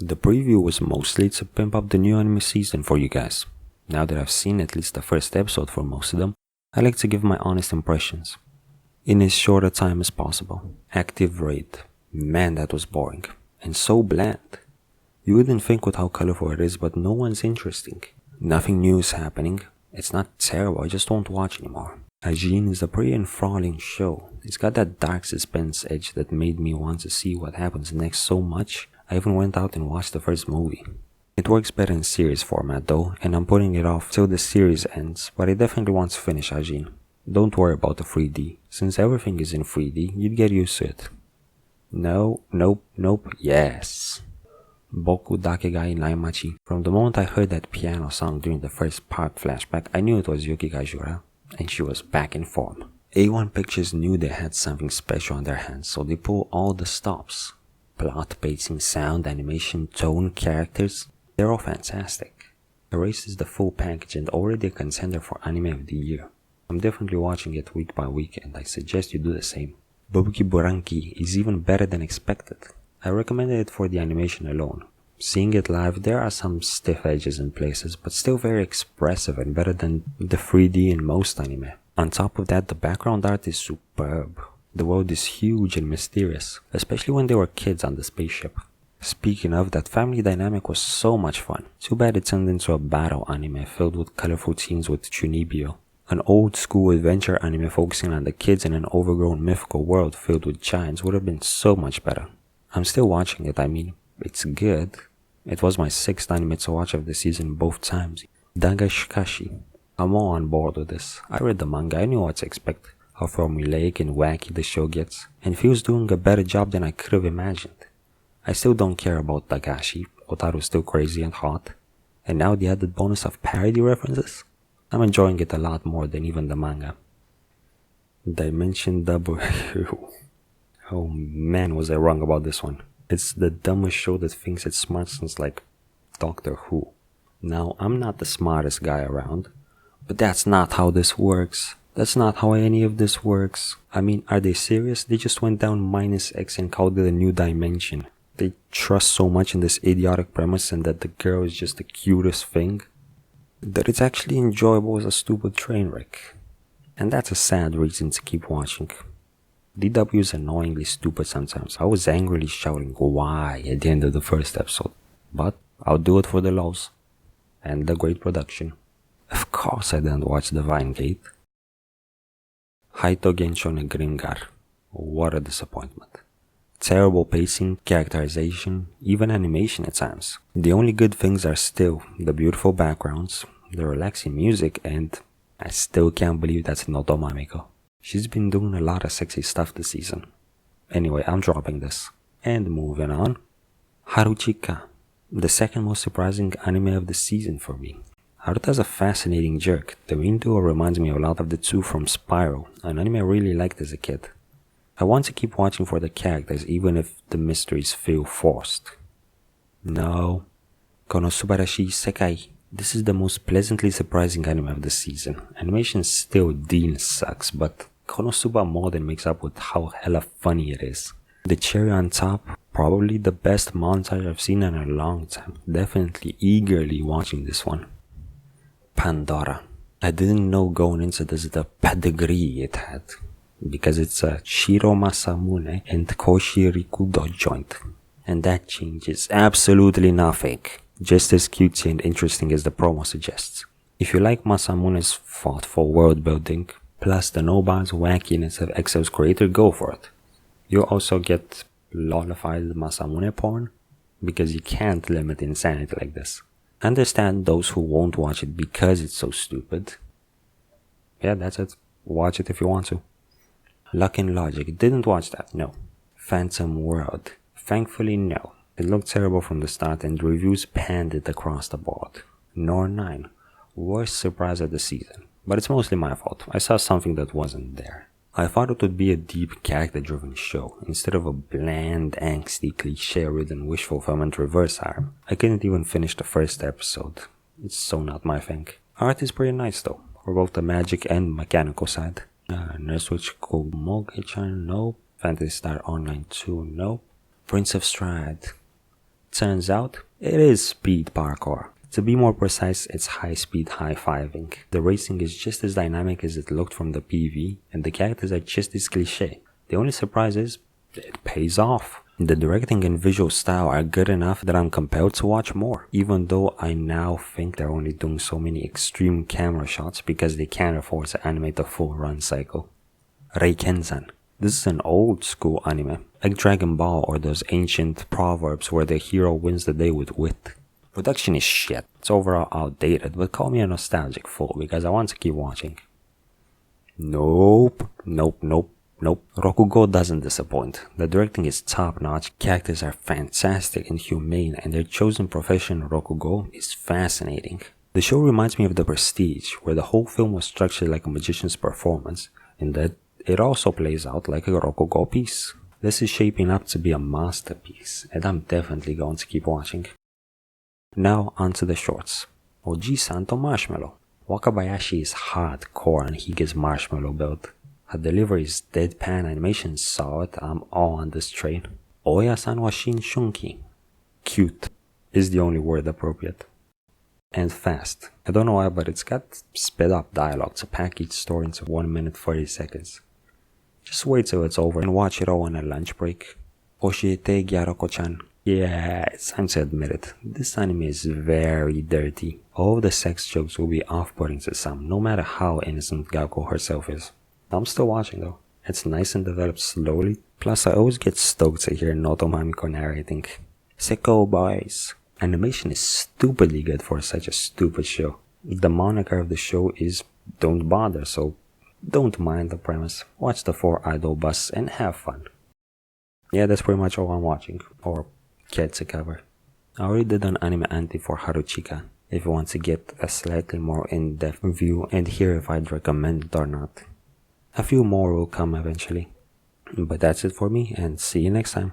The preview was mostly to pimp up the new anime season for you guys. Now that I've seen at least the first episode for most of them, I like to give my honest impressions. In as short a time as possible. Active Raid. Man, that was boring. And so bland. You wouldn't think with how colorful it is, but no one's interesting. Nothing new is happening. It's not terrible, I just won't watch anymore. Ajin is a pretty enthralling show. It's got that dark suspense edge that made me want to see what happens next so much, I even went out and watched the first movie. It works better in series format though, and I'm putting it off till the series ends, but I definitely want to finish Ajin. Don't worry about the 3D. Since everything is in 3D, you'd get used to it. No, nope, yes. Boku Dakegai Naimachi. From the moment I heard that piano song during the first part flashback, I knew it was Yuki Kajiura, and she was back in form. A1 Pictures knew they had something special on their hands, so they pulled all the stops. Plot, pacing, sound, animation, tone, characters, they're all fantastic. Erased is the full package and already a contender for Anime of the Year. I'm definitely watching it week by week and I suggest you do the same. Bobuki Buranki is even better than expected. I recommended it for the animation alone. Seeing it live, there are some stiff edges in places, but still very expressive and better than the 3D in most anime. On top of that, the background art is superb. The world is huge and mysterious, especially when they were kids on the spaceship. Speaking of, that family dynamic was so much fun. Too bad it turned into a battle anime filled with colorful teens with Chunibyo. An old school adventure anime focusing on the kids in an overgrown mythical world filled with giants would have been so much better. I'm still watching it, it's good. It was my 6th anime to watch of the season both times. Dagashikashi. I'm all on board with this. I read the manga, I knew what to expect. How formulaic and wacky the show gets, and feels doing a better job than I could have imagined. I still don't care about Dagashi, Otaru's still crazy and hot, and now the added bonus of parody references? I'm enjoying it a lot more than even the manga. Dimension W. Oh man, was I wrong about this one. It's the dumbest show that thinks it's smart since like Doctor Who. Now, I'm not the smartest guy around, but that's not how this works. That's not how any of this works. Are they serious? They just went down -X and called it a new dimension. They trust so much in this idiotic premise and that the girl is just the cutest thing, that it's actually enjoyable as a stupid train wreck. And that's a sad reason to keep watching. DW is annoyingly stupid sometimes. I was angrily shouting why at the end of the first episode, but I'll do it for the lows and the great production. Of course I didn't watch Divine Gate. Haito Gensho no Grimgar. What a disappointment. Terrible pacing, characterization, even animation at times. The only good things are still the beautiful backgrounds, the relaxing music, and I still can't believe that's Noto Mamiko. She's been doing a lot of sexy stuff this season. Anyway, I'm dropping this. And moving on. Haruchika. The second most surprising anime of the season for me. Haruta's a fascinating jerk. The main duo reminds me a lot of the two from Spiral, an anime I really liked as a kid. I want to keep watching for the characters even if the mysteries feel forced. No. Konosubarashi Isekai. This is the most pleasantly surprising anime of the season. Animation still sucks, but Konosuba more than makes up with how hella funny it is. The cherry on top, probably the best montage I've seen in a long time. Definitely eagerly watching this one. Pandora. I didn't know going into this the pedigree it had, because it's a Shiro Masamune and Koshi Rikudo joint, and that changes absolutely nothing. Just as cutesy and interesting as the promo suggests. If you like Masamune's thoughtful world building, plus the no-bounds wackiness of Exo's creator, go for it. You'll also get lolified Masamune porn, because you can't limit insanity like this. Understand those who won't watch it because it's so stupid. Yeah, that's it. Watch it if you want to. Luck and Logic. Didn't watch that, no. Phantom World. Thankfully, no. It looked terrible from the start and reviews panned it across the board. Nor 9. Worst surprise of the season. But it's mostly my fault. I saw something that wasn't there. I thought it would be a deep character-driven show, instead of a bland, angsty, cliché-ridden wish fulfillment reverse harem. I couldn't even finish the first episode. It's so not my thing. Art is pretty nice though, for both the magic and mechanical side. Nurse Witch Komoge-chan, nope. Phantasy Star Online 2, nope. Prince of Stride. Turns out, it is speed parkour. To be more precise, it's high-speed high-fiving. The racing is just as dynamic as it looked from the PV, and the characters are just as cliché. The only surprise is, it pays off. The directing and visual style are good enough that I'm compelled to watch more, even though I now think they're only doing so many extreme camera shots because they can't afford to animate the full run cycle. Reikensan. This is an old school anime, like Dragon Ball or those ancient proverbs where the hero wins the day with wit. Production is shit, it's overall outdated, but call me a nostalgic fool because I want to keep watching. Nope. Rokugo doesn't disappoint. The directing is top notch, characters are fantastic and humane, and their chosen profession, Rokugo, is fascinating. The show reminds me of The Prestige, where the whole film was structured like a magician's performance, in that it also plays out like a Rokugo piece. This is shaping up to be a masterpiece, and I'm definitely going to keep watching. Now onto the shorts. Oji Santo Marshmallow. Wakabayashi is hardcore on Hige's marshmallow build. Her delivery is deadpan animation solid, I'm all on this train. Oya-san wa Shin Shunki. Cute is the only word appropriate. And fast. I don't know why, but it's got sped up dialogue to pack each story into 1 minute 40 seconds. Just wait till it's over and watch it all on a lunch break. Oshiete Gyaroko-chan. Yeah, it's time to admit it. This anime is very dirty. All the sex jokes will be off-putting to some, no matter how innocent Gakko herself is. I'm still watching though. It's nice and developed slowly. Plus I always get stoked to hear Noto Mamiko narrating. Seko boys. Animation is stupidly good for such a stupid show. The moniker of the show is Don't Bother, so don't mind the premise. Watch the 4 idol bus and have fun. Yeah, that's pretty much all I'm watching, or care to cover. I already did an anime anti for Haruchika, if you want to get a slightly more in-depth view and hear if I'd recommend it or not. A few more will come eventually. But that's it for me, and see you next time.